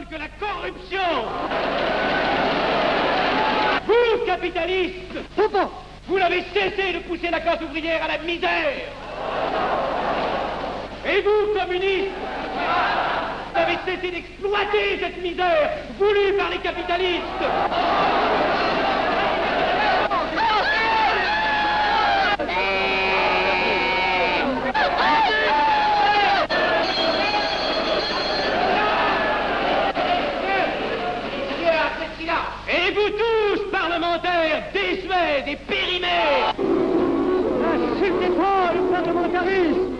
que la corruption. Vous, capitalistes, vous n'avez cessé de pousser la classe ouvrière à la misère. Et vous, communistes, vous avez cessé d'exploiter cette misère voulue par les capitalistes. Et vous tous, parlementaires, désuets et périmés, n'insultez pas le parlementarisme.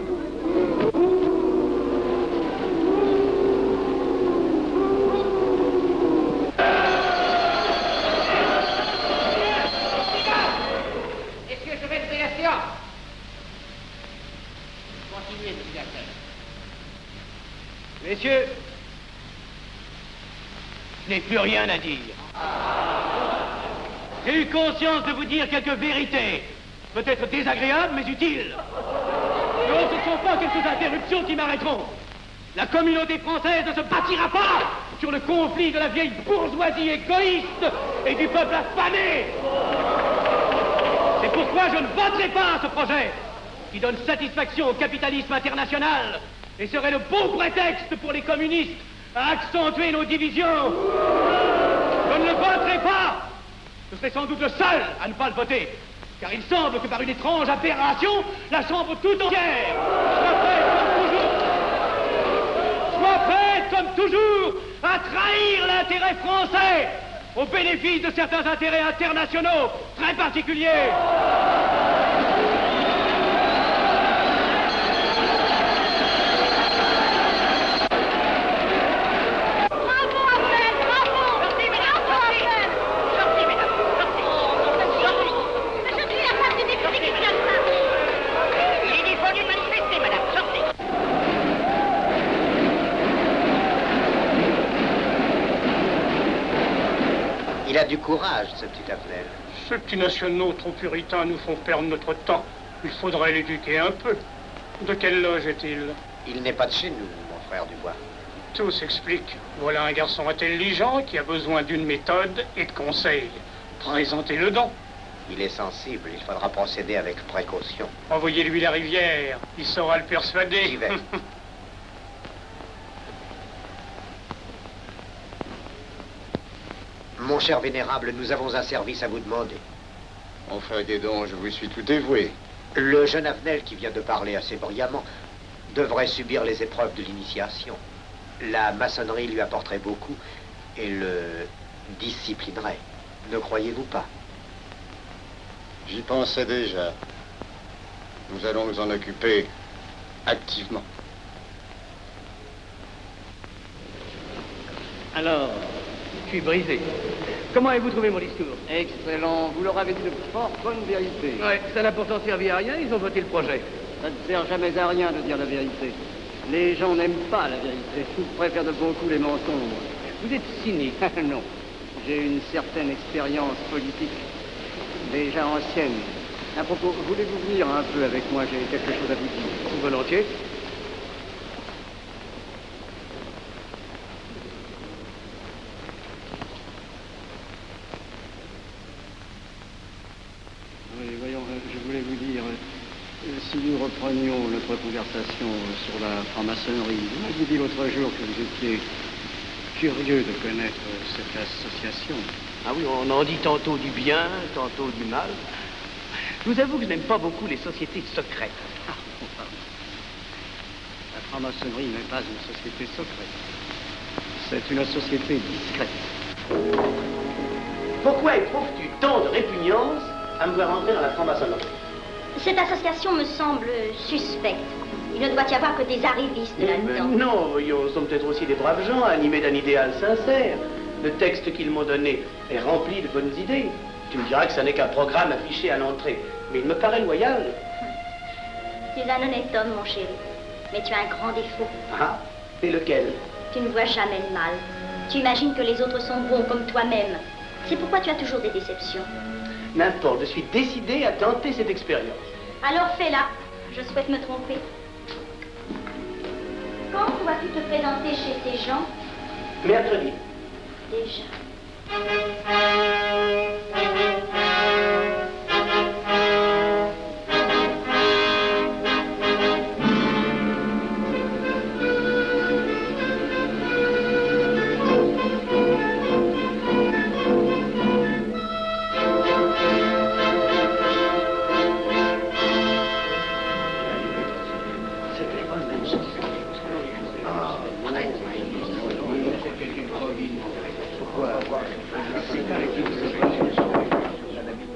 Messieurs, je vais lever la séance. Continuez, monsieur Hassel. Messieurs, je n'ai plus rien à dire. J'ai eu conscience de vous dire quelques vérités, peut-être désagréables, mais utiles. Non, ce ne sont pas quelques interruptions qui m'arrêteront. La communauté française ne se bâtira pas sur le conflit de la vieille bourgeoisie égoïste et du peuple affamé. C'est pourquoi je ne voterai pas ce projet qui donne satisfaction au capitalisme international et serait le bon prétexte pour les communistes à accentuer nos divisions. Je ne le voterai pas. Je serai sans doute le seul à ne pas le voter, car il semble que par une étrange aberration, la Chambre tout entière soit prête, comme toujours, à trahir l'intérêt français au bénéfice de certains intérêts internationaux très particuliers. Il a du courage, ce petit Hafnel. Ces petits nationaux trop puritains nous font perdre notre temps. Il faudrait l'éduquer un peu. De quelle loge est-il? Il n'est pas de chez nous, mon frère Dubois. Tout s'explique. Voilà un garçon intelligent qui a besoin d'une méthode et de conseils. Présentez-le donc. Il est sensible, il faudra procéder avec précaution. Envoyez-lui la rivière, il saura le persuader. J'y vais. Mon cher vénérable, nous avons un service à vous demander. Enfin, dis donc, je vous suis tout dévoué. Le jeune Hafnel qui vient de parler assez brillamment devrait subir les épreuves de l'initiation. La maçonnerie lui apporterait beaucoup et le disciplinerait. Ne croyez-vous pas? J'y pensais déjà. Nous allons nous en occuper activement. Alors, je suis brisé. Comment avez-vous trouvé mon discours? Excellent. Vous leur avez dit de fort bonnes vérités. Ouais, ça n'a pourtant servi à rien, ils ont voté le projet. Ça ne sert jamais à rien de dire la vérité. Les gens n'aiment pas la vérité. Ils préfèrent de beaucoup les mensonges. Vous êtes cynique. Non. J'ai une certaine expérience politique, déjà ancienne. À propos, voulez-vous venir un peu avec moi? J'ai quelque chose à vous dire. Volontiers. Oui, voyons, je voulais vous dire, si nous reprenions notre conversation sur la franc-maçonnerie, vous m'aviez dit l'autre jour que vous étiez curieux de connaître cette association. Ah oui, on en dit tantôt du bien, tantôt du mal. Je vous avoue que je n'aime pas beaucoup les sociétés secrètes. Ah, la franc-maçonnerie n'est pas une société secrète. C'est une société discrète. Pourquoi éprouves-tu tant de répugnance à me voir entrer dans la franc-maçonnerie? Cette association me semble suspecte. Il ne doit y avoir que des arrivistes là-dedans. Non, voyons, sont peut-être aussi des braves gens animés d'un idéal sincère. Le texte qu'ils m'ont donné est rempli de bonnes idées. Tu me diras que ça n'est qu'un programme affiché à l'entrée, mais il me paraît loyal. Tu es un honnête homme, mon chéri. Mais tu as un grand défaut. Ah, et lequel? Tu ne vois jamais le mal. Tu imagines que les autres sont bons comme toi-même. C'est pourquoi tu as toujours des déceptions. N'importe, je suis décidé à tenter cette expérience. Alors fais-la. Je souhaite me tromper. Quand vas-tu te présenter chez ces gens? Mercredi. Déjà.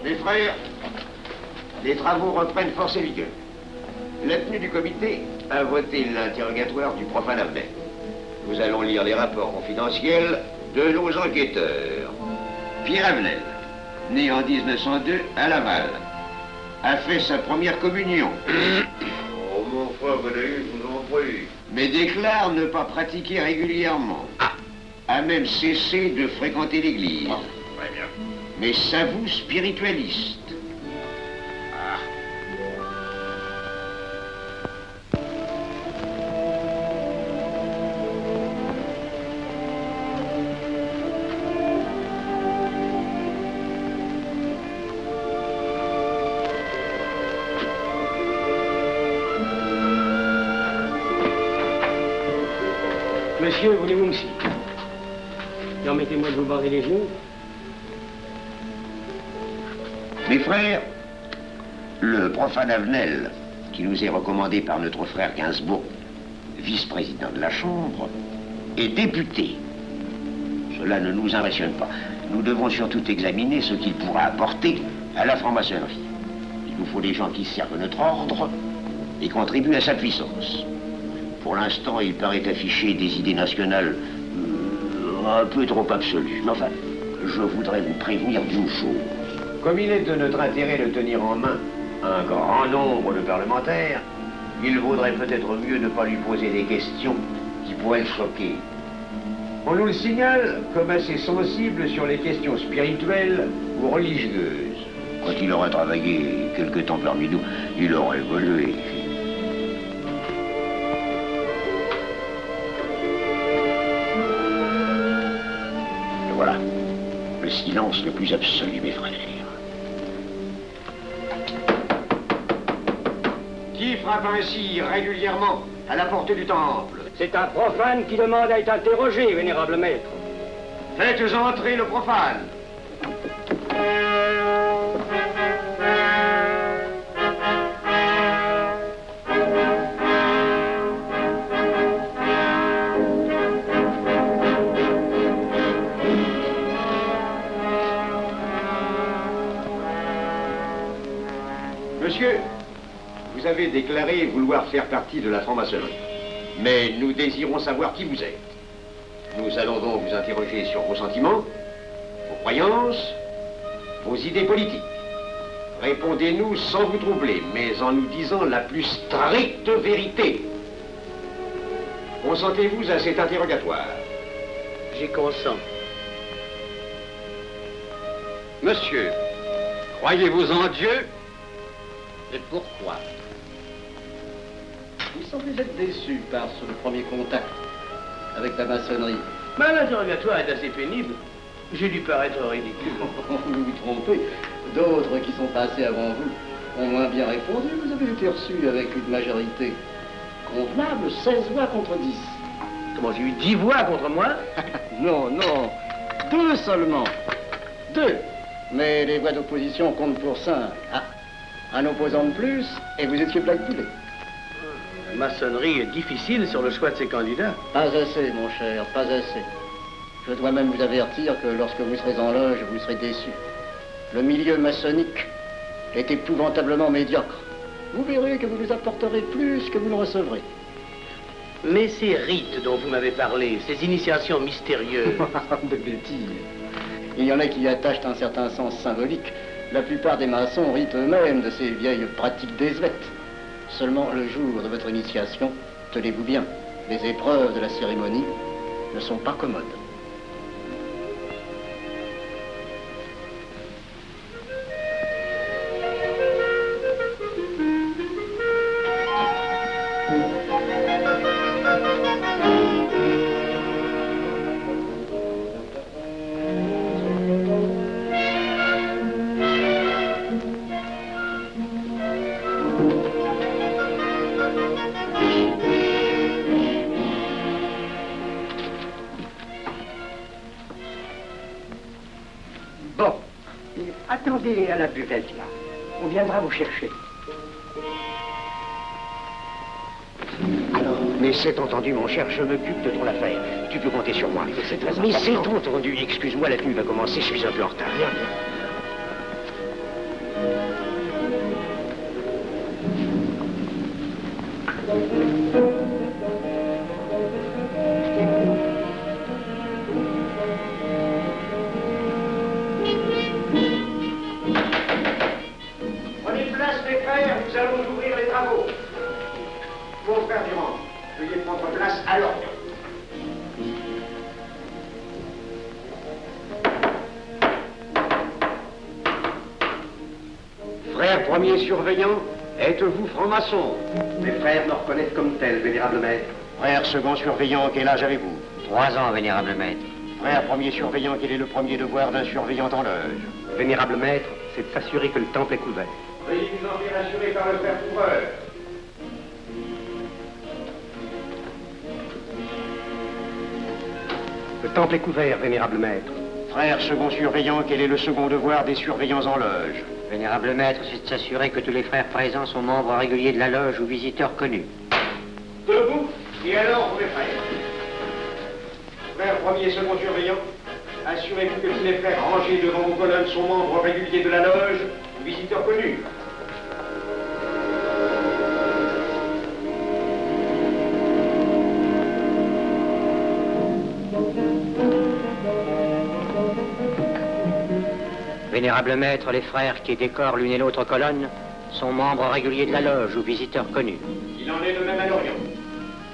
Mes frères, les travaux reprennent force et vigueur. La tenue du comité a voté l'interrogatoire du profane Abnel. Nous allons lire les rapports confidentiels de nos enquêteurs. Pierre Abnel, né en 1902 à Laval, a fait sa première communion. Oh, mon frère, je vous en prie. Mais déclare ne pas pratiquer régulièrement. A même cessé de fréquenter l'église. Très bien. Mais s'avoue spiritualiste. Monsieur, voulez-vous me citer? Permettez-moi de vous bander les yeux. Mes frères, le profane Avenel, qui nous est recommandé par notre frère Gainsbourg, vice-président de la Chambre, est député. Cela ne nous impressionne pas. Nous devons surtout examiner ce qu'il pourra apporter à la franc-maçonnerie. Il nous faut des gens qui servent notre ordre et contribuent à sa puissance. Pour l'instant, il paraît afficher des idées nationales un peu trop absolues. Mais enfin, je voudrais vous prévenir d'une chose. Comme il est de notre intérêt de tenir en main un grand nombre de parlementaires, il vaudrait peut-être mieux ne pas lui poser des questions qui pourraient le choquer. On nous le signale comme assez sensible sur les questions spirituelles ou religieuses. Quand il aura travaillé quelque temps parmi nous, il aura évolué. Et voilà, le silence le plus absolu, mes frères. Qui frappe ainsi régulièrement à la porte du temple? C'est un profane qui demande à être interrogé, vénérable maître. Faites entrer le profane. Monsieur, vous avez déclaré vouloir faire partie de la franc-maçonnerie. Mais nous désirons savoir qui vous êtes. Nous allons donc vous interroger sur vos sentiments, vos croyances, vos idées politiques. Répondez-nous sans vous troubler, mais en nous disant la plus stricte vérité. Consentez-vous à cet interrogatoire? J'y consens. Monsieur, croyez-vous en Dieu? Et pourquoi? Il semble être déçu par ce premier contact avec la maçonnerie. Mais l'interrogatoire est assez pénible. J'ai dû paraître ridicule. Vous vous trompez. D'autres qui sont passés avant vous ont moins bien répondu. Vous avez été reçu avec une majorité convenable, 16 voix contre 10. Comment, j'ai eu 10 voix contre moi? Non, non. 2 seulement. 2. Mais les voix d'opposition comptent pour 5. Ah, un opposant de plus, et vous étiez blackpoolé. La maçonnerie est difficile sur le choix de ses candidats. Pas assez, mon cher, pas assez. Je dois même vous avertir que lorsque vous serez en loge, vous serez déçu. Le milieu maçonnique est épouvantablement médiocre. Vous verrez que vous nous apporterez plus que vous ne recevrez. Mais ces rites dont vous m'avez parlé, ces initiations mystérieuses... De bêtises. Il y en a qui y attachent un certain sens symbolique. La plupart des maçons rient eux-mêmes de ces vieilles pratiques désuètes. Seulement, le jour de votre initiation, tenez-vous bien, les épreuves de la cérémonie ne sont pas commodes. Bon, attendez à la buvette, là. On viendra vous chercher. Alors, mais c'est entendu, mon cher, je m'occupe de ton affaire. Tu peux compter sur moi. C'est très important. Mais c'est entendu, excuse-moi, la tenue va commencer, je suis un peu en retard. Bien, bien. Prenez place, mes frères, nous allons ouvrir les travaux. Mon frère Durand, veuillez prendre place à l'ordre. Frère premier surveillant, êtes-vous franc-maçon? Mes frères me reconnaissent comme tel, vénérable maître. Frère second surveillant, quel âge avez-vous? 3 ans, vénérable maître. Frère premier surveillant, quel est le premier devoir d'un surveillant en loge? Vénérable maître, c'est de s'assurer que le temple est couvert. Veuillez vous en faire assurer par le frère couvreur. Le temple est couvert, vénérable maître. Frère second surveillant, quel est le second devoir des surveillants en loge? Vénérable maître, c'est de s'assurer que tous les frères présents sont membres réguliers de la loge ou visiteurs connus. Debout, et alors, mes frères. Frère premier et second surveillant, assurez-vous que tous les frères rangés devant vos colonnes sont membres réguliers de la loge ou visiteurs connus. Vénérable maître, les frères qui décorent l'une et l'autre colonne sont membres réguliers de la loge ou visiteurs connus. Il en est de même à l'Orient.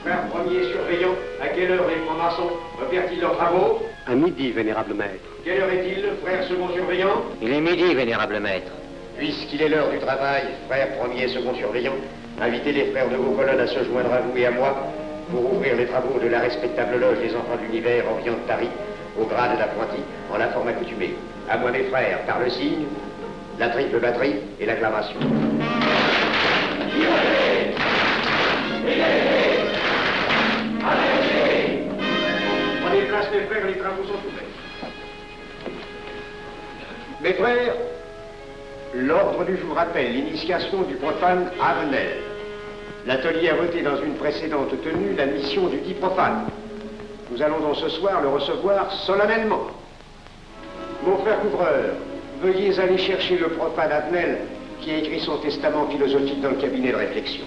Frère premier surveillant, à quelle heure les francs-maçons opèrent-ils leurs travaux? À midi, vénérable maître. Quelle heure est-il, frère second surveillant? Il est midi, vénérable maître. Puisqu'il est l'heure du travail, frère premier et second surveillant, invitez les frères de vos colonnes à se joindre à vous et à moi pour ouvrir les travaux de la respectable loge des enfants de l'univers Orient de Paris, au grade d'apprenti, en la forme accoutumée. À moi, mes frères, par le signe, la triple batterie et l'acclamation. Prenez place, mes frères, les travaux sont ouverts. Mes frères, l'ordre du jour appelle l'initiation du profane Avenel. L'atelier a voté dans une précédente tenue la mission du dit profane. Nous allons donc ce soir le recevoir solennellement. Mon frère couvreur, veuillez aller chercher le profane Avenel qui a écrit son testament philosophique dans le cabinet de réflexion.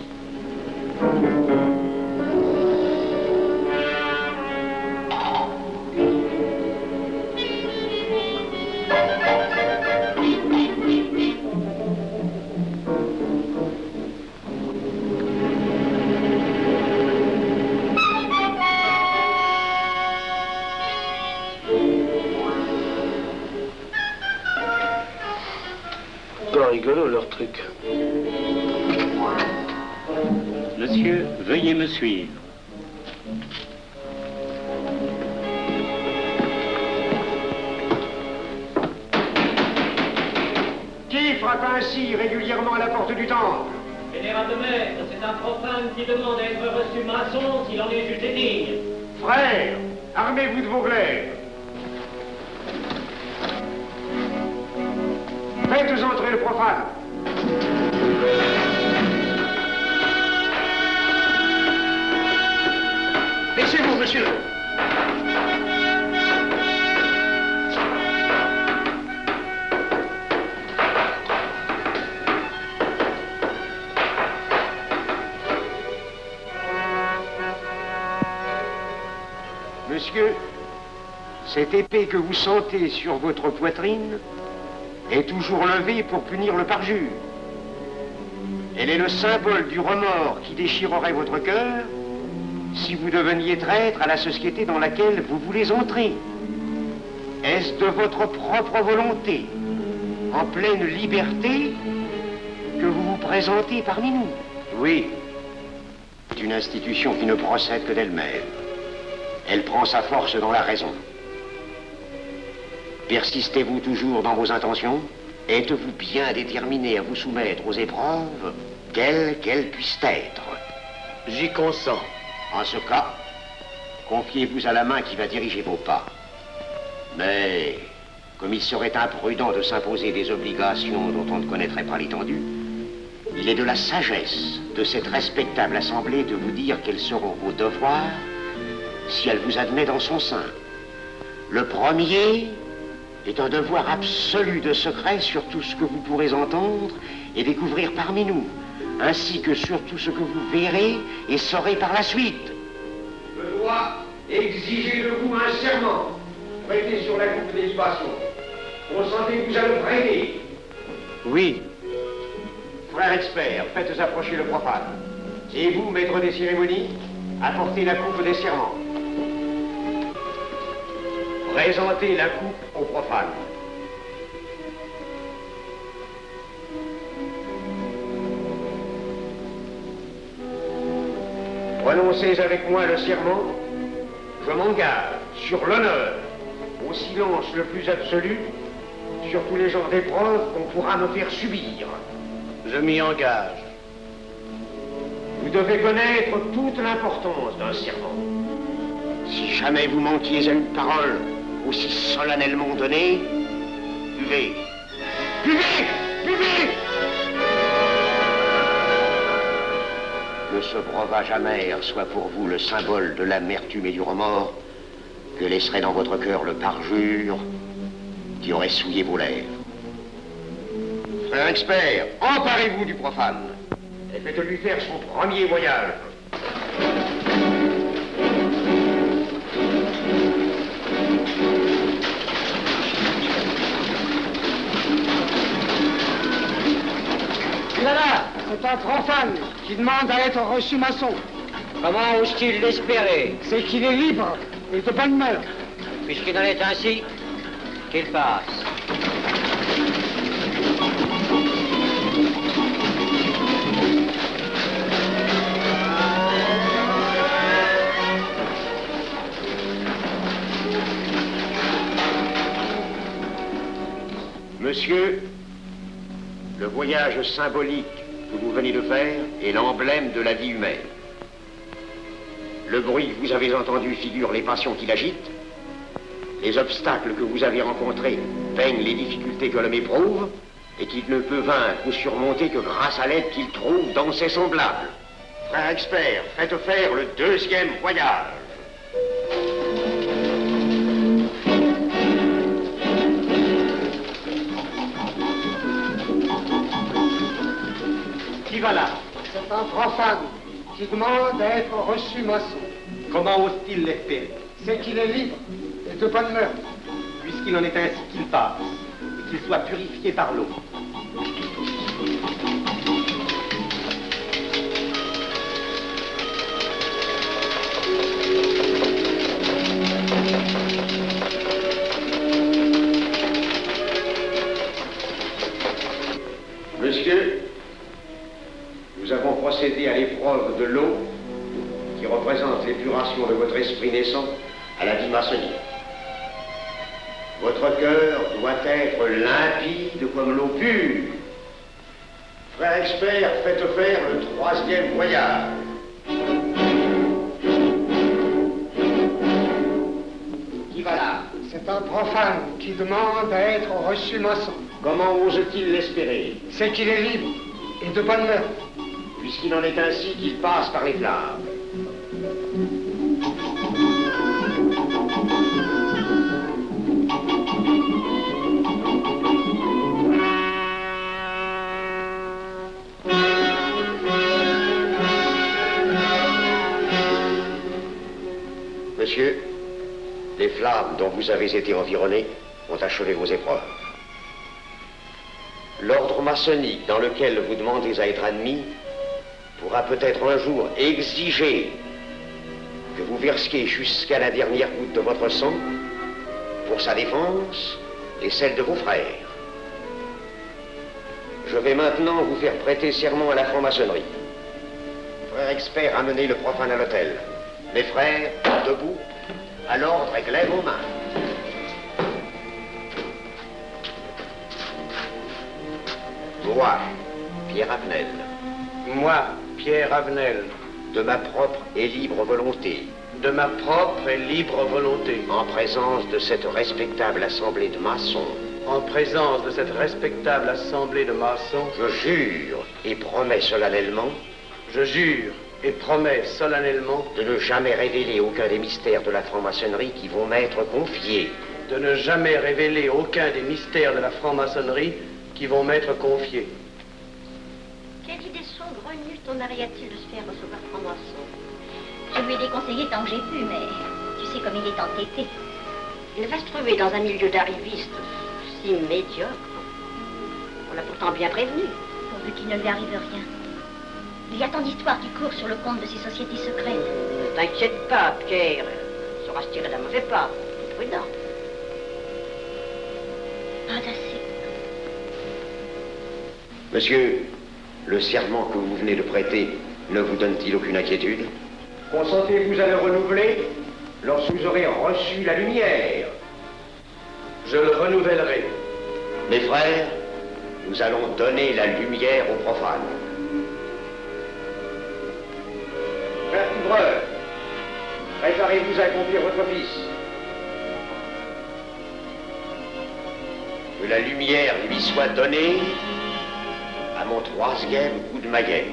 Rigolo leur truc. Monsieur, veuillez me suivre. Qui frappe ainsi régulièrement à la porte du temple? Vénérable maître, c'est un profane qui demande à être reçu maçon s'il en est jugé digne. Frères, armez-vous de vos glaives. Faites entrer le profane. Laissez-vous, monsieur. Monsieur, cette épée que vous sentez sur votre poitrine est toujours levée pour punir le parjure. Elle est le symbole du remords qui déchirerait votre cœur si vous deveniez traître à la société dans laquelle vous voulez entrer. Est-ce de votre propre volonté, en pleine liberté, que vous vous présentez parmi nous? Oui. C'est une institution qui ne procède que d'elle-même. Elle prend sa force dans la raison. Persistez-vous toujours dans vos intentions? Êtes-vous bien déterminé à vous soumettre aux épreuves, quelles qu'elles puissent être? J'y consens. En ce cas, confiez-vous à la main qui va diriger vos pas. Mais comme il serait imprudent de s'imposer des obligations dont on ne connaîtrait pas l'étendue, il est de la sagesse de cette respectable assemblée de vous dire quels seront vos devoirs si elle vous admet dans son sein. Le premier est un devoir absolu de secret sur tout ce que vous pourrez entendre et découvrir parmi nous, ainsi que sur tout ce que vous verrez et saurez par la suite. Je dois exiger de vous un serment prêté sur la coupe des libations. Consentez-vous à le prêter? Oui. Frère expert, faites approcher le profane. Et vous, maître des cérémonies, apportez la coupe des serments. Présentez la coupe au profane. Prononcez avec moi le serment. Je m'engage sur l'honneur, au silence le plus absolu, sur tous les genres d'épreuves qu'on pourra me faire subir. Je m'y engage. Vous devez connaître toute l'importance d'un serment. Si jamais vous manquiez à une parole aussi solennellement donnée, buvez. Buvez! Buvez! Que ce breuvage amer soit pour vous le symbole de l'amertume et du remords que laisserait dans votre cœur le parjure qui aurait souillé vos lèvres. Frère expert, emparez-vous du profane et faites-lui faire son premier voyage. C'est un profane qui demande à être reçu maçon. Comment ose-t-il l'espérer? C'est qu'il est libre et de bonne mœurs. Puisqu'il en est ainsi, qu'il passe. Monsieur, le voyage symbolique que vous venez de faire est l'emblème de la vie humaine. Le bruit que vous avez entendu figure les passions qui l'agitent. Les obstacles que vous avez rencontrés peignent les difficultés que l'homme éprouve et qu'il ne peut vaincre ou surmonter que grâce à l'aide qu'il trouve dans ses semblables. Frère expert, faites faire le deuxième voyage. Qui va là? C'est un profane qui demande à être reçu maçon. Comment ose-t-il l'espérer? C'est qu'il est libre et de bonne mœurs. Puisqu'il en est ainsi, qu'il passe et qu'il soit purifié par l'eau. Monsieur, nous avons procédé à l'épreuve de l'eau qui représente l'épuration de votre esprit naissant à la vie maçonnique. Votre cœur doit être limpide comme l'eau pure. Frère expert, faites faire le troisième voyage. Qui va là? C'est un profane qui demande à être reçu maçon. Comment ose-t-il l'espérer? C'est qu'il est libre et de bonne mœurs. Puisqu'il en est ainsi qu'il passe par les flammes. Monsieur, les flammes dont vous avez été environné ont achevé vos épreuves. L'ordre maçonnique dans lequel vous demandez à être admis pourra peut-être un jour exiger que vous versiez jusqu'à la dernière goutte de votre sang pour sa défense et celle de vos frères. Je vais maintenant vous faire prêter serment à la franc-maçonnerie. Frère expert, amenez le profane à l'autel. Mes frères, debout, à l'ordre et glaive aux mains. Moi, Pierre Avenel. Moi, Pierre Avenel. De ma propre et libre volonté. De ma propre et libre volonté. En présence de cette respectable assemblée de maçons. En présence de cette respectable assemblée de maçons. Je jure et promets solennellement. Je jure et promets solennellement. De ne jamais révéler aucun des mystères de la franc-maçonnerie qui vont m'être confiés. De ne jamais révéler aucun des mystères de la franc-maçonnerie qui vont m'être confiés. Quelle idée saugrenue ton mari a-t-il de se faire recevoir franc-maçon? Je lui ai déconseillé tant que j'ai pu, mais tu sais comme il est entêté. Il va se trouver dans un milieu d'arrivistes si médiocre. On l'a pourtant bien prévenu. Pourvu qu'il ne lui arrive rien. Il y a tant d'histoires qui courent sur le compte de ces sociétés secrètes. Ne t'inquiète pas, Pierre. Il saura se tirer d'un mauvais pas. Prudent. Pas assez. Monsieur, le serment que vous venez de prêter ne vous donne-t-il aucune inquiétude? Consentez-vous à le renouveler lorsque vous aurez reçu la lumière? Je le renouvellerai. Mes frères, nous allons donner la lumière aux profanes. Frère couvreur, préparez-vous à accomplir votre office. Que la lumière lui soit donnée à mon 3e coup de maillet.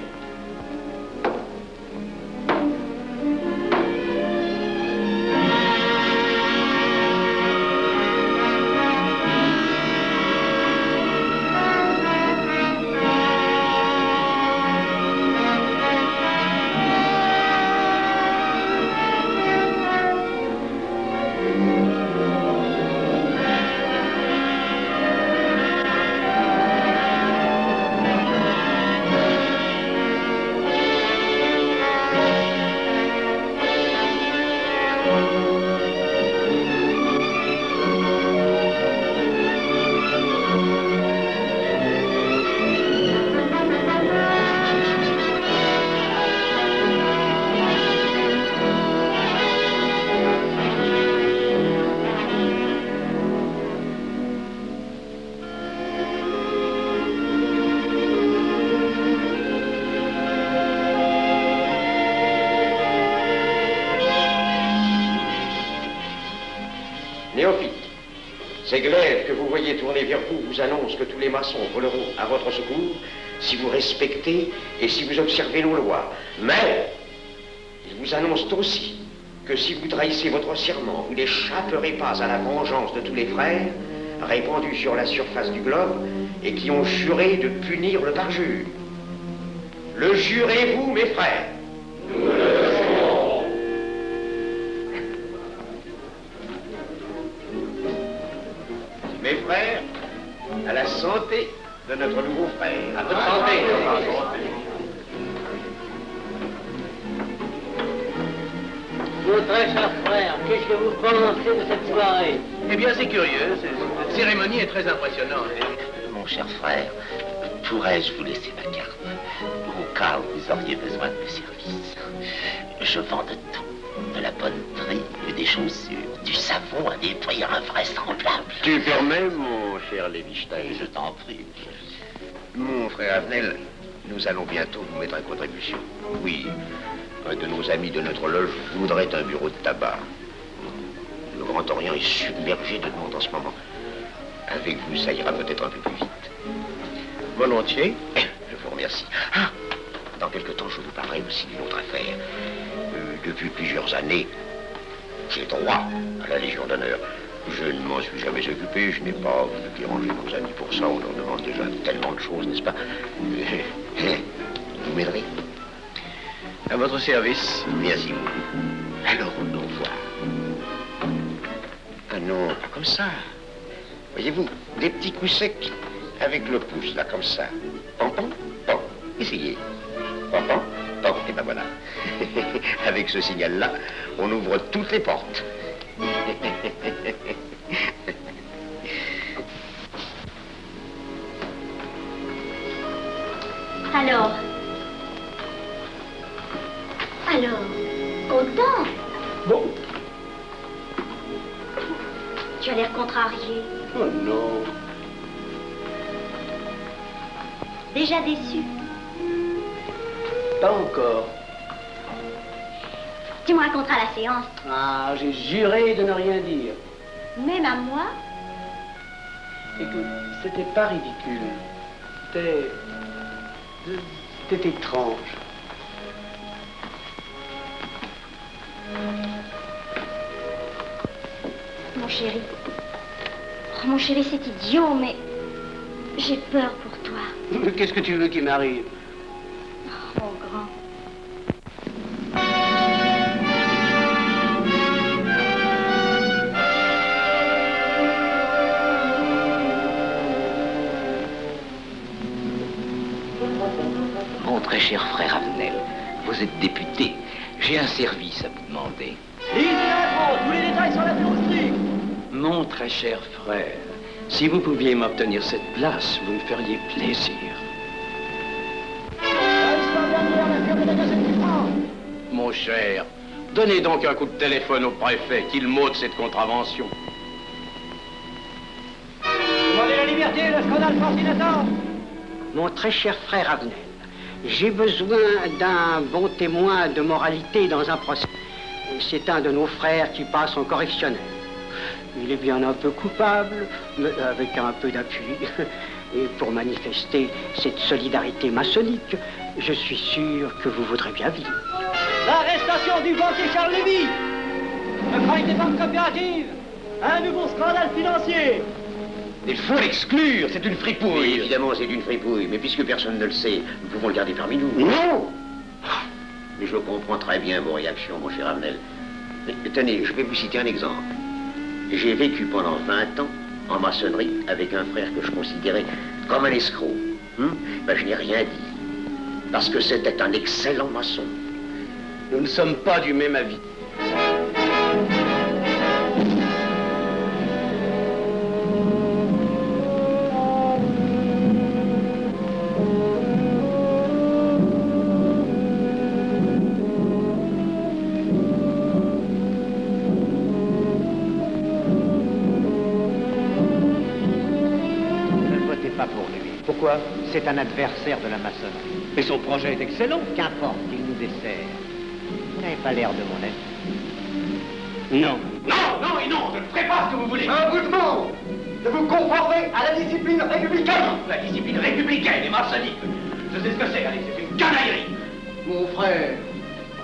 Néophyte, ces glaives que vous voyez tourner vers vous annoncent que tous les maçons voleront à votre secours si vous respectez et si vous observez nos lois. Mais ils vous annoncent aussi que si vous trahissez votre serment, vous n'échapperez pas à la vengeance de tous les frères répandus sur la surface du globe et qui ont juré de punir le parjure. Le jurez-vous, mes frères? Nous le jurons. Mes frères, à la santé de notre nouveau frère. À votre santé. Mon très cher frère, qu'est-ce que vous pensez de cette soirée? Eh bien, c'est curieux. Cette cérémonie est très impressionnante. Mon cher frère, pourrais-je vous laisser ma carte au cas où vous auriez besoin de mes services? Je vends de tout. De la bonneterie, des chaussures, du savon à des prix invraisemblables. Tu permets, mon cher Lévi-Stein? Je t'en prie. Mon frère Avenel, nous allons bientôt vous mettre à contribution. Oui, un de nos amis de notre loge voudrait un bureau de tabac. Le Grand Orient est submergé de demandes en ce moment. Avec vous, ça ira peut-être un peu plus vite. Volontiers. Je vous remercie. Ah, dans quelque temps, je vous parlerai aussi d'une autre affaire. Depuis plusieurs années, j'ai droit à la Légion d'honneur. Je ne m'en suis jamais occupé, je n'ai pas voulu déranger nos amis pour ça. On leur demande déjà tellement de choses, n'est-ce pas? Vous m'aiderez? À votre service. Merci beaucoup. Alors, au revoir. Ah non, pas comme ça. Voyez-vous, des petits coups secs avec le pouce, là, comme ça. Pam, pam, pam. Essayez. Pam, pam, pam. Et ben voilà. Avec ce signal-là, on ouvre toutes les portes. Alors, content? Bon. Tu as l'air contrarié. Oh non. Déjà déçu? Pas encore. Tu me raconteras la séance. Ah, j'ai juré de ne rien dire. Même à moi? Écoute, c'était pas ridicule. C'était étrange. Mon chéri. Oh, mon chéri, c'est idiot, mais j'ai peur pour toi. Qu'est-ce que tu veux qu'il m'arrive? Oh, mon grand. Mon très cher frère Avenel, vous êtes député. J'ai un service à vous demander. Lisez l'intro, tous les détails sur la filosophie. Mon très cher frère, si vous pouviez m'obtenir cette place, vous me feriez plaisir. Mon cher, donnez donc un coup de téléphone au préfet, qu'il m'ôte cette contravention. Demandez la liberté, le scandale fascinateur. Mon très cher frère Avenel, j'ai besoin d'un bon témoin de moralité dans un procès. C'est un de nos frères qui passe en correctionnel. Il est bien un peu coupable, mais avec un peu d'appui. Et pour manifester cette solidarité maçonnique, je suis sûr que vous voudrez bien vivre. L'arrestation du banquier Charles Lévy. Le crime des banques coopératives. Un nouveau scandale financier. Il faut l'exclure, c'est une fripouille. Oui, évidemment, c'est une fripouille, mais puisque personne ne le sait, nous pouvons le garder parmi nous. Non! Mais je comprends très bien vos réactions, mon cher Avenel. Mais tenez, je vais vous citer un exemple. J'ai vécu pendant 20 ans en maçonnerie avec un frère que je considérais comme un escroc. Ben, je n'ai rien dit, parce que c'était un excellent maçon. Nous ne sommes pas du même avis. Pourquoi? C'est un adversaire de la maçonnerie. Mais son projet est excellent. Qu'importe, il nous dessert. Vous n'avez pas l'air de mon être. Non. Non, non et non, je ne ferai pas ce que vous voulez. Un vous demande de vous conformer à la discipline républicaine. La discipline républicaine et maçonnique. Je sais ce que c'est, allez, c'est une canaillerie. Mon frère,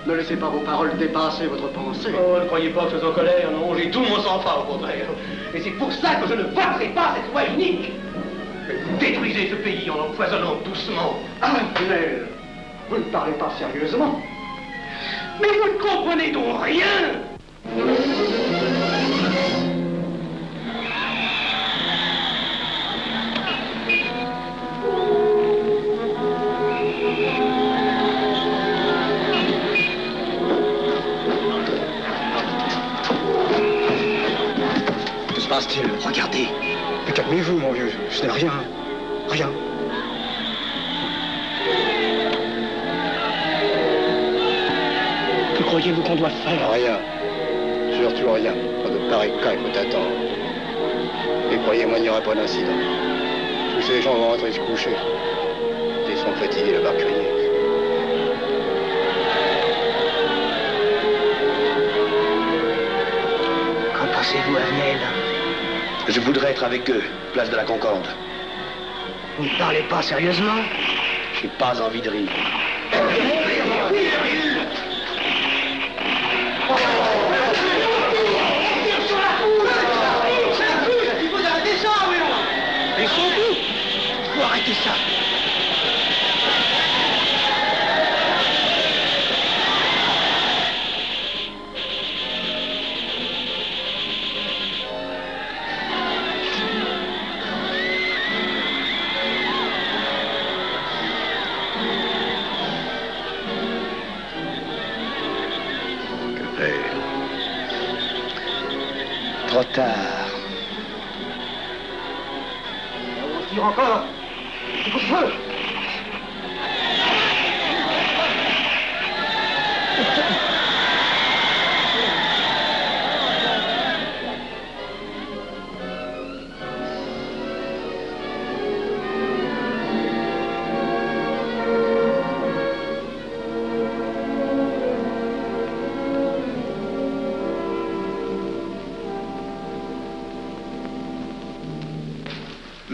ne laissez pas vos paroles dépasser votre pensée. Oh, ne croyez pas que je suis en colère, non, j'ai tout mon sang-froid au contraire. Et c'est pour ça que je ne voterai pas cette loi unique. Vous détruisez ce pays en l'empoisonnant doucement. Mais vous ne parlez pas sérieusement. Mais vous ne comprenez donc rien. Que se passe-t-il? Regardez. Mais calmez-vous, mon vieux. Ce n'est rien. Rien. Que croyez-vous qu'on doit faire? Rien. Surtout rien. Pas de pareil cas, il faut attendre. Et croyez-moi, il n'y aura pas d'incident. Tous ces gens vont rentrer se coucher. Ils sont fatigués, le barquerier. Qu'en pensez-vous, Avenel? Je voudrais être avec eux, place de la Concorde. Vous ne parlez pas sérieusement? J'ai pas envie de rire. Il faut arrêter ça, oui. Mais sans doute. Il faut arrêter ça. Trop tard. On tire encore. C'est pour feu.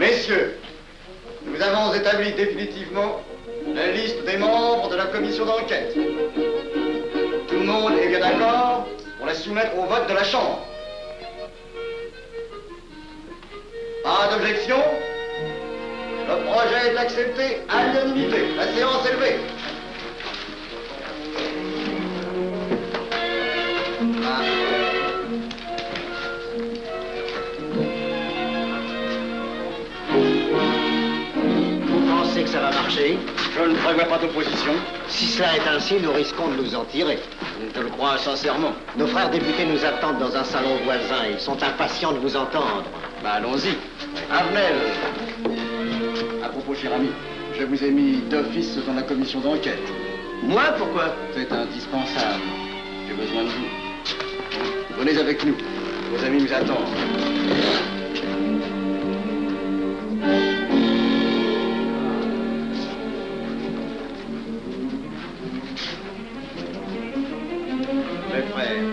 Messieurs, nous avons établi définitivement la liste des membres de la commission d'enquête. Tout le monde est bien d'accord pour la soumettre au vote de la Chambre. Pas d'objection? Le projet est accepté à l'unanimité. La séance est levée. Vous pensez que ça va marcher? Je ne prévois pas d'opposition. Si cela est ainsi, nous risquons de nous en tirer. Je te le crois sincèrement. Nos frères députés nous attendent dans un salon voisin. Ils sont impatients de vous entendre. Bah allons-y. Arnel. À propos, cher ami, je vous ai mis d'office dans la commission d'enquête. Moi, pourquoi? C'est indispensable. J'ai besoin de vous. Venez avec nous. Vos amis nous attendent. Mes frères,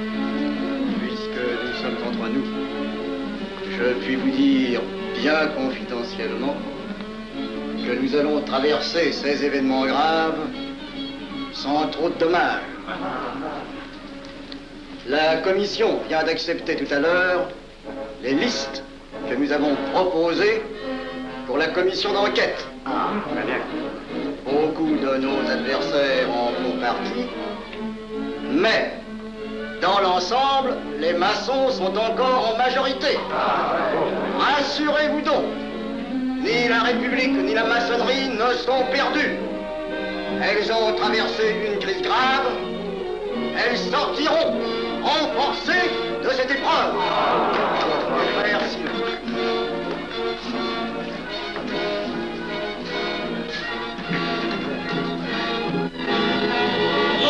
puisque nous sommes entre nous, je puis vous dire bien confidentiellement que nous allons traverser ces événements graves sans trop de dommages. La commission vient d'accepter tout à l'heure les listes que nous avons proposées pour la commission d'enquête. Beaucoup de nos adversaires en font partie, mais dans l'ensemble, les maçons sont encore en majorité. Rassurez-vous donc, ni la République ni la maçonnerie ne sont perdues. Elles ont traversé une crise grave. Elles sortiront renforcées de cette épreuve. Merci.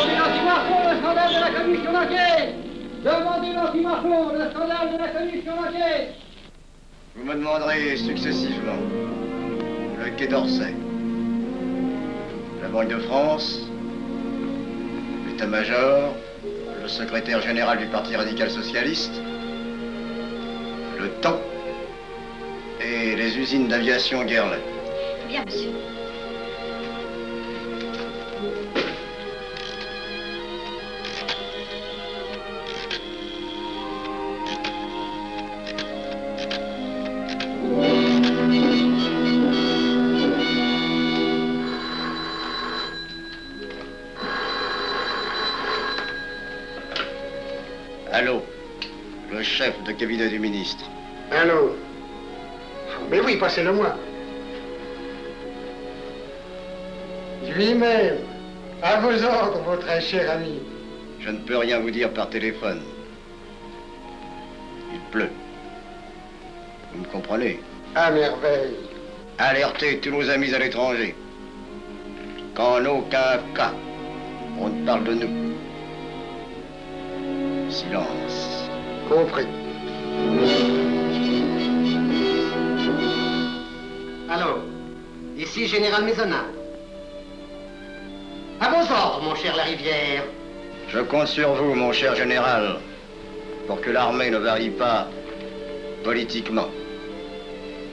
Demandez l'anti-Marchon, le scandale de la commission d'enquête! Demandez l'anti-Marchon, le scandale de la commission d'enquête! Vous me demanderez successivement le Quai d'Orsay, la Banque de France, l'état-major, le secrétaire général du Parti radical socialiste, le temps et les usines d'aviation Guerlain. Bien, monsieur. Allô, le chef de cabinet du ministre. Allô? Mais oui, passez-le moi. Lui-même, à vos ordres, mon très cher ami. Je ne peux rien vous dire par téléphone. Il pleut. Vous me comprenez? À merveille. Alertez tous nos amis à l'étranger. Qu'en aucun cas, on ne parle de nous. Silence. Compris. Allô, ici Général Maisonnat. À vos ordres, mon cher Larivière. Je compte sur vous, mon cher général, pour que l'armée ne varie pas politiquement.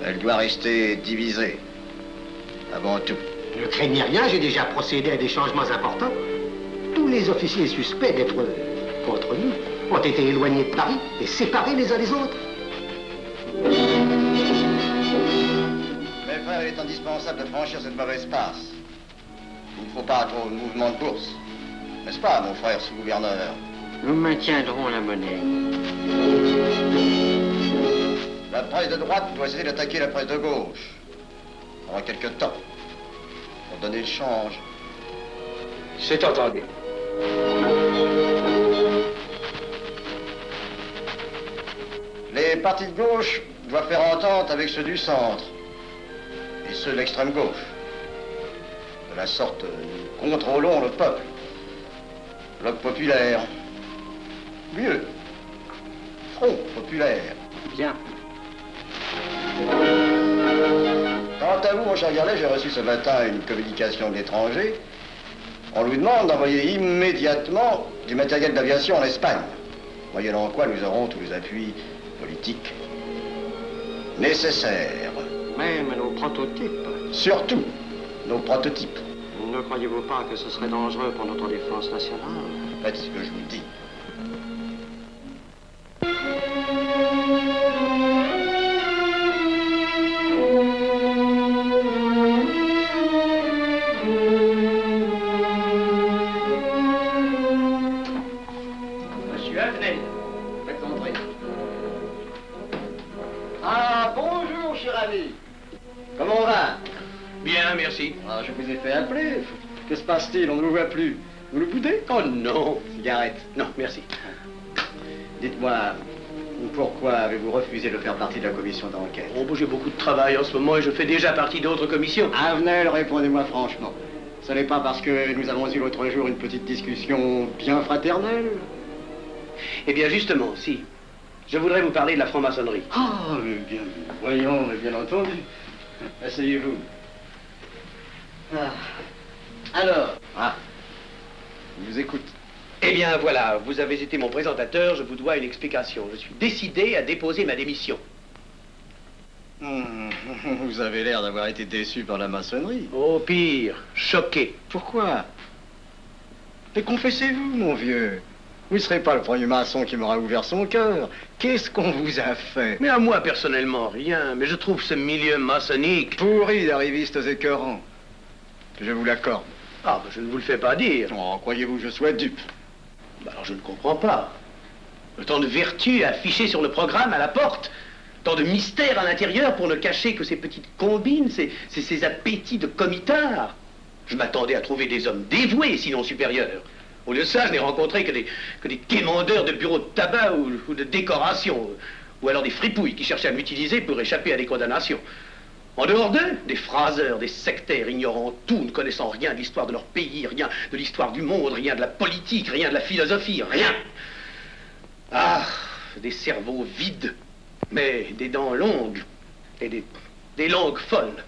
Elle doit rester divisée, avant tout. Ne craignez rien, j'ai déjà procédé à des changements importants. Tous les officiers suspects d'être contre nous ont été éloignés de Paris et séparés les uns des autres. Mes frères, il est indispensable de franchir cette mauvaise passe. Il ne faut pas trop de mouvement de bourse. N'est-ce pas, mon frère sous-gouverneur? Nous maintiendrons la monnaie. La presse de droite doit essayer d'attaquer la presse de gauche. Pendant quelque temps. Pour donner le change. C'est entendu. Les partis de gauche doivent faire entente avec ceux du centre. Et ceux de l'extrême gauche. De la sorte, nous contrôlons le peuple. Bloc populaire. Mieux. Front populaire. Bien. Quant à vous, mon cher Garlet, j'ai reçu ce matin une communication de l'étranger. On nous demande d'envoyer immédiatement du matériel d'aviation en Espagne. Moyennant quoi nous aurons tous les appuis politiques nécessaires. Même nos prototypes. Surtout nos prototypes. Ne croyez-vous pas que ce serait dangereux pour notre défense nationale? Faites ce que je vous dis. Monsieur Avenel, Faites entrer. Ah, bonjour, cher ami. Comment on va? Bien, merci. Ah, je vous ai fait appeler. Que se passe-t-il? On ne vous voit plus. Vous le boudez? Oh non. Cigarette. Non, merci. Dites-moi, pourquoi avez-vous refusé de faire partie de la commission d'enquête? Oh, j'ai beaucoup de travail en ce moment et je fais déjà partie d'autres commissions. Avenel, répondez-moi franchement. Ce n'est pas parce que nous avons eu l'autre jour une petite discussion bien fraternelle? Eh bien, justement, si. Je voudrais vous parler de la franc-maçonnerie. Ah, mais bien, voyons, mais bien entendu. Asseyez-vous. Ah. Alors? Ah, je vous écoute. Eh bien, voilà, vous avez été mon présentateur, je vous dois une explication. Je suis décidé à déposer ma démission. Vous avez l'air d'avoir été déçu par la maçonnerie. Oh, pire, choqué. Pourquoi? Mais confessez-vous, mon vieux. Vous ne serez pas le premier maçon qui m'aura ouvert son cœur. Qu'est-ce qu'on vous a fait? Mais à moi, personnellement, rien. Mais je trouve ce milieu maçonnique... pourri d'arrivistes écœurants. Je vous l'accorde. Ah, ben, je ne vous le fais pas dire. Oh, croyez-vous que je sois dupe? Ben, alors, je ne comprends pas. Tant de vertus affichées sur le programme à la porte. Tant de mystères à l'intérieur pour ne cacher que ces petites combines, ces appétits de comitards. Je m'attendais à trouver des hommes dévoués, sinon supérieurs. Au lieu de ça, je n'ai rencontré que des quémandeurs de bureaux de tabac ou de décoration, ou alors des fripouilles qui cherchaient à m'utiliser pour échapper à des condamnations. En dehors d'eux, des phraseurs, des sectaires ignorant tout, ne connaissant rien de l'histoire de leur pays, rien de l'histoire du monde, rien de la politique, rien de la philosophie, rien. Ah, des cerveaux vides, mais des dents longues et des langues folles.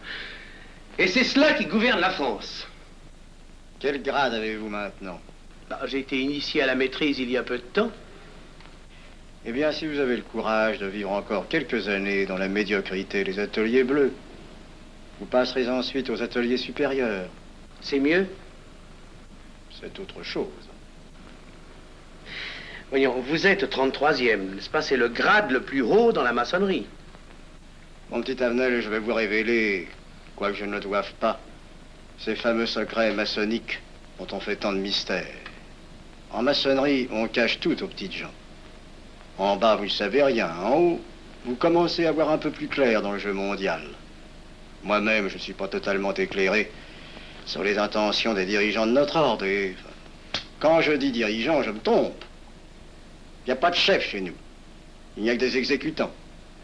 Et c'est cela qui gouverne la France. Quel grade avez-vous maintenant? J'ai été initié à la maîtrise il y a peu de temps. Eh bien, si vous avez le courage de vivre encore quelques années dans la médiocrité des ateliers bleus, vous passerez ensuite aux ateliers supérieurs. C'est mieux? C'est autre chose. Voyons, vous êtes 33e, n'est-ce pas? C'est le grade le plus haut dans la maçonnerie. Mon petit Avenel, je vais vous révéler, quoique je ne le doive pas, ces fameux secrets maçonniques dont on fait tant de mystères. En maçonnerie, on cache tout aux petites gens. En bas, vous ne savez rien. En haut, vous commencez à voir un peu plus clair dans le jeu mondial. Moi-même, je ne suis pas totalement éclairé sur les intentions des dirigeants de notre ordre. Et quand je dis dirigeants, je me trompe. Il n'y a pas de chef chez nous. Il n'y a que des exécutants.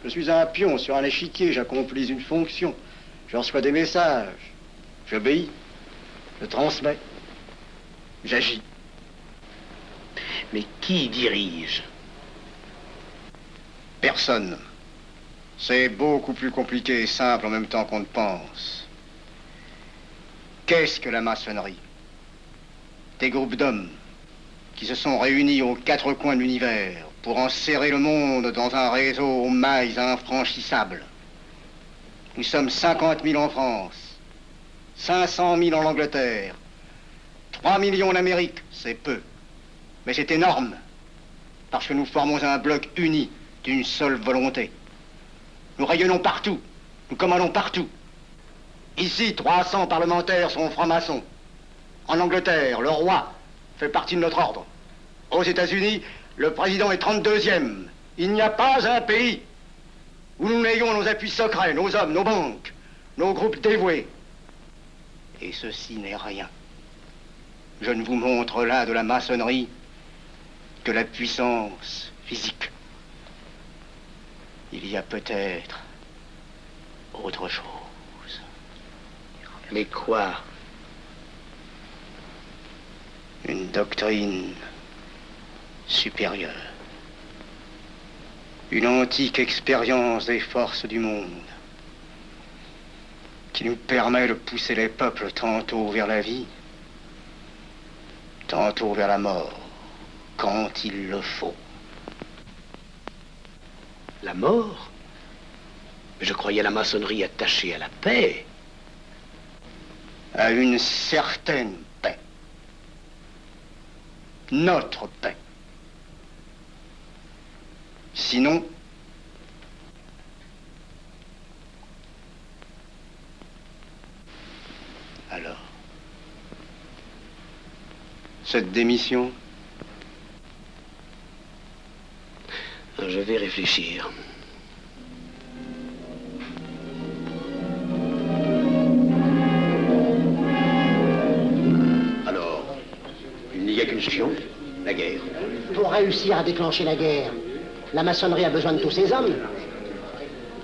Je suis un pion sur un échiquier, j'accomplis une fonction. Je reçois des messages. J'obéis. Je transmets. J'agis. Mais qui dirige? Personne. C'est beaucoup plus compliqué et simple en même temps qu'on ne pense. Qu'est-ce que la maçonnerie? Des groupes d'hommes qui se sont réunis aux quatre coins de l'univers pour enserrer le monde dans un réseau aux mailles infranchissables. Nous sommes 50 000 en France, 500 000 en Angleterre, 3 millions en Amérique, c'est peu. Mais c'est énorme, parce que nous formons un bloc uni d'une seule volonté. Nous rayonnons partout, nous commandons partout. Ici, 300 parlementaires sont francs-maçons. En Angleterre, le roi fait partie de notre ordre. Aux États-Unis, le président est 32e. Il n'y a pas un pays où nous n'ayons nos appuis secrets, nos hommes, nos banques, nos groupes dévoués. Et ceci n'est rien. Je ne vous montre là de la maçonnerie que la puissance physique. Il y a peut-être autre chose. Mais quoi? Une doctrine supérieure. Une antique expérience des forces du monde qui nous permet de pousser les peuples tantôt vers la vie, tantôt vers la mort, quand il le faut. La mort? Mais je croyais la maçonnerie attachée à la paix. À une certaine paix. Notre paix. Sinon, alors, cette démission? Je vais réfléchir. Alors, il n'y a qu'une solution, la guerre. Pour réussir à déclencher la guerre, la maçonnerie a besoin de tous ses hommes.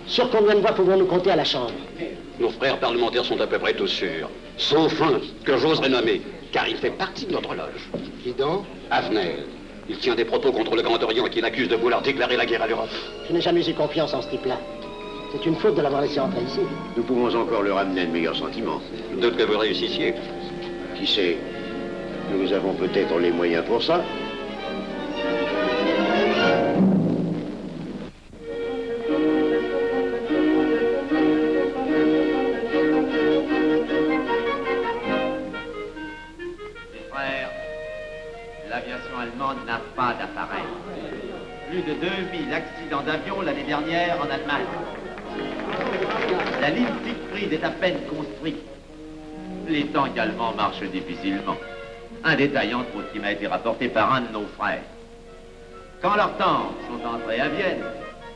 Sur combien de voix pouvons-nous compter à la Chambre? Nos frères parlementaires sont à peu près tous sûrs. Sauf un que j'oserais nommer, car il fait partie de notre loge. Qui donc? Avenel. Il tient des propos contre le Grand Orient qui l'accuse de vouloir déclarer la guerre à l'Europe. Je n'ai jamais eu confiance en ce type-là. C'est une faute de l'avoir laissé entrer ici. Nous pouvons encore leur amener de meilleurs sentiments. Je doute que vous réussissiez. Qui sait? Nous avons peut-être les moyens pour ça. L'aviation allemande n'a pas d'appareil. Plus de 2000 accidents d'avion l'année dernière en Allemagne. La ligne Siegfried est à peine construite. Les tanks allemands marchent difficilement. Un détail entre autres qui m'a été rapporté par un de nos frères. Quand leurs tanks sont entrés à Vienne,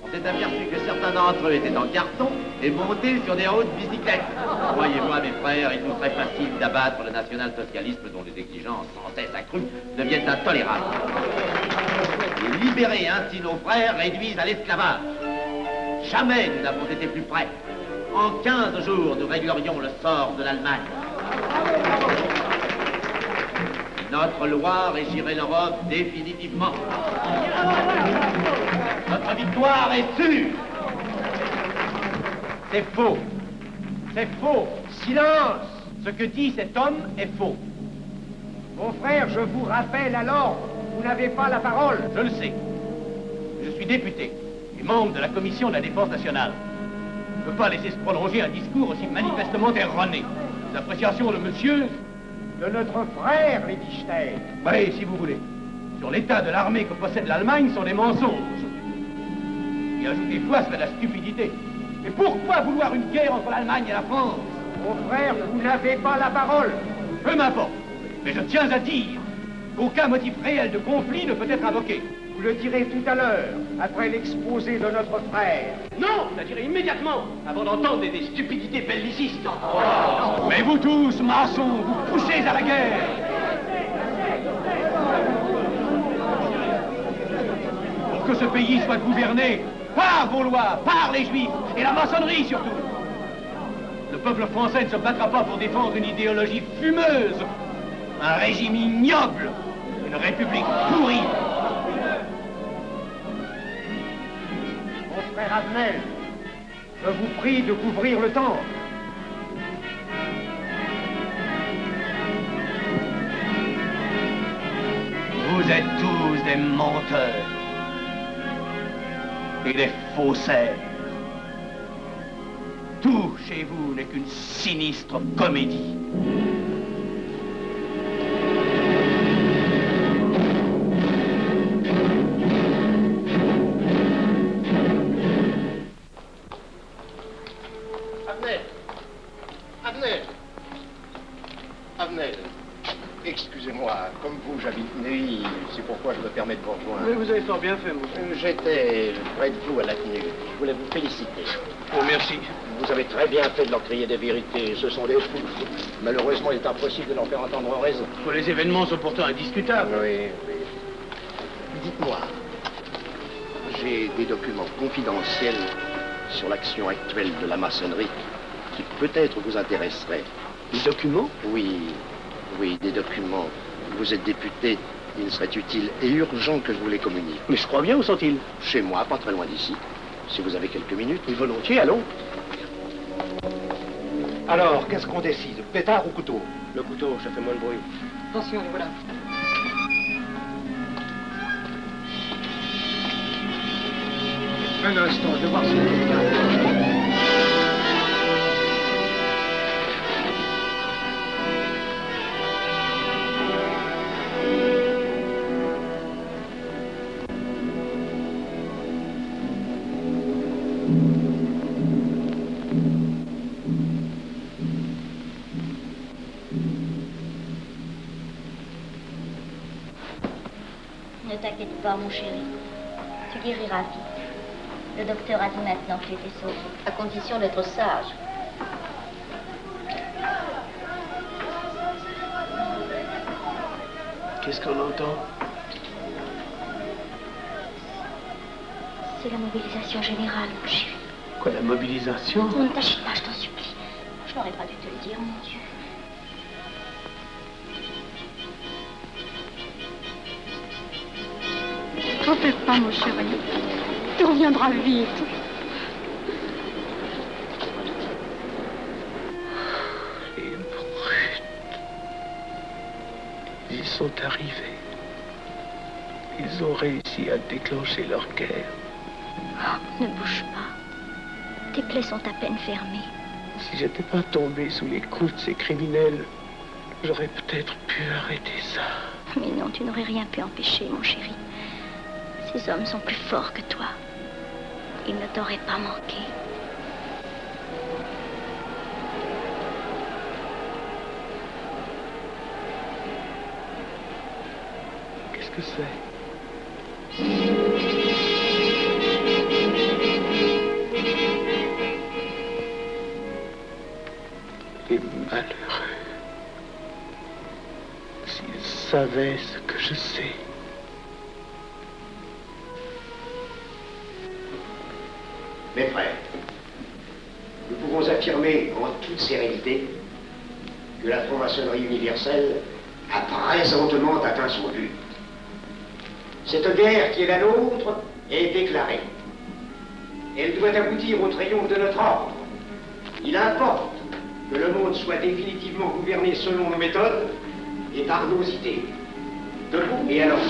on s'est aperçu que certains d'entre eux étaient en carton et montés sur des hautes bicyclettes. Croyez-moi, mes frères, il nous serait facile d'abattre le national-socialisme dont les exigences sans cesse accrues deviennent intolérables. Et libérer ainsi nos frères réduisent à l'esclavage. Jamais nous n'avons été plus près. En 15 jours, nous réglerions le sort de l'Allemagne. Notre loi régirait l'Europe définitivement. Notre victoire est sûre. C'est faux. C'est faux. Silence. Ce que dit cet homme est faux. Mon frère, je vous rappelle alors, vous n'avez pas la parole. Je le sais. Je suis député et membre de la commission de la défense nationale. Je ne peux pas laisser se prolonger un discours aussi manifestement erroné. L'appréciation de monsieur, de notre frère, Liechtenstein. Oui, si vous voulez. Sur l'état de l'armée que possède l'Allemagne sont des mensonges. Et ajouter foi serait de la stupidité. Mais pourquoi vouloir une guerre entre l'Allemagne et la France? Mon frère, vous n'avez pas la parole. Peu m'importe. Mais je tiens à dire qu'aucun motif réel de conflit ne peut être invoqué. Vous le direz tout à l'heure, après l'exposé de notre frère. Non, je le dirai immédiatement, avant d'entendre des stupidités bellicistes. Oh. Mais vous tous, maçons, vous poussez à la guerre. Pour que ce pays soit gouverné par vos lois, par les Juifs, et la maçonnerie surtout. Le peuple français ne se battra pas pour défendre une idéologie fumeuse, un régime ignoble, une république pourrie. Mon frère Avenel, je vous prie de couvrir le temple. Vous êtes tous des menteurs et des faussaires. Tout chez vous n'est qu'une sinistre comédie. Avenel, excusez-moi, comme vous, j'habite Neuilly, c'est pourquoi je me permets de vous rejoindre. Mais vous avez fort bien fait, monsieur. J'étais près de vous à la tenue. Je voulais vous féliciter. Oh, merci. Vous avez très bien fait de leur crier des vérités. Ce sont des fous. Malheureusement, il est impossible de leur faire entendre raison. Les événements sont pourtant indiscutables. Oui, oui. Dites-moi, j'ai des documents confidentiels sur l'action actuelle de la maçonnerie qui peut-être vous intéresseraient. Des documents? Oui, oui, des documents. Vous êtes député, il serait utile et urgent que je vous les communique. Mais je crois bien, où sont-ils? Chez moi, pas très loin d'ici. Si vous avez quelques minutes. Volontiers, allons. Alors, qu'est-ce qu'on décide? Pétard ou couteau? Le couteau, ça fait moins de bruit. Attention, les voilà. Un instant, je vais voir si... Ne t'inquiète pas, mon chéri. Tu guériras vite. Le docteur a dit maintenant que tu étais sauvé, à condition d'être sage. Qu'est-ce qu'on entend? C'est la mobilisation générale, mon chéri. Quoi, la mobilisation? Ne t'agite pas, je t'en supplie. Je n'aurais pas dû te le dire, mon Dieu. T'en fais pas, mon chéri. Tu reviendras vite. Les brutes. Ils sont arrivés. Ils ont réussi à déclencher leur guerre. Ne bouge pas. Tes plaies sont à peine fermées. Si j'étais pas tombé sous les coups de ces criminels, j'aurais peut-être pu arrêter ça. Mais non, tu n'aurais rien pu empêcher, mon chéri. Ces hommes sont plus forts que toi. Ils ne t'auraient pas manqué. Qu'est-ce que c'est? Les malheureux. S'ils savaient ce que je sais. Mes frères, nous pouvons affirmer en toute sérénité que la franc-maçonnerie universelle a présentement atteint son but. Cette guerre qui est la nôtre est déclarée. Elle doit aboutir au triomphe de notre ordre. Il importe que le monde soit définitivement gouverné selon nos méthodes et par nos idées. Debout et alors.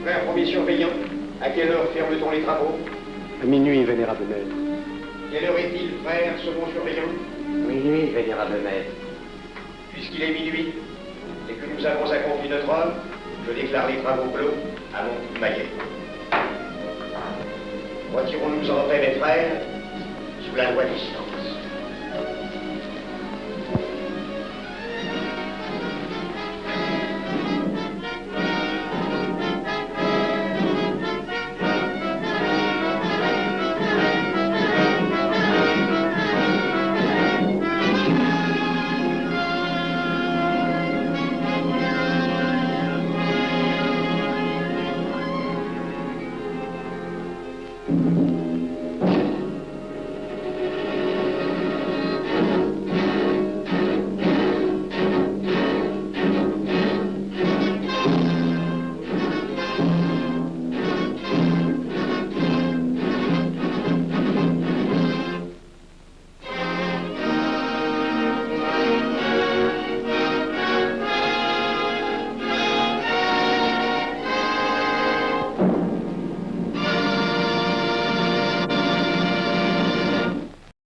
Frère premier surveillant, à quelle heure ferme-t-on les travaux? À minuit, vénérable maître. Quelle heure est-il, frère second surveillant? Minuit, vénérable maître. Puisqu'il est minuit et que nous avons accompli notre œuvre, je déclare les travaux clos à mon coup de maillet. Retirons-nous en paix, mes frères, sous la loi du silence.